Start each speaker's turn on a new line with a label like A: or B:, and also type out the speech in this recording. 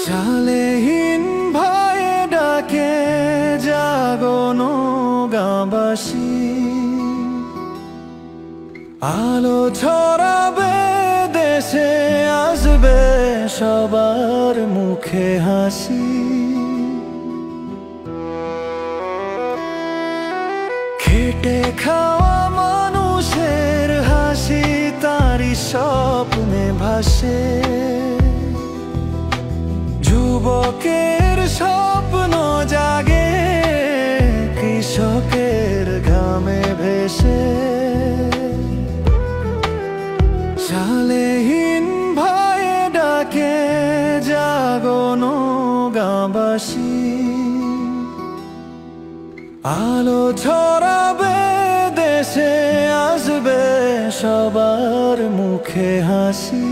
A: সালেহীন ভয়ে ডাকে জাগনো গাঁবাসী, আলো ছড়াবে দেশে, আসবে সবার মুখে হাসি। খেটে খাওয়া মানুষের হাসি তারই স্বপ্নে ভাসে, যুবকের স্বপ্ন জাগে কৃষকের ঘামে ভেসে। সালেহীন ভয়ে ডাকে জাগনো গাঁবাসী, আলো ছড়াবে দেশে, আসবে সবার মুখে হাসি।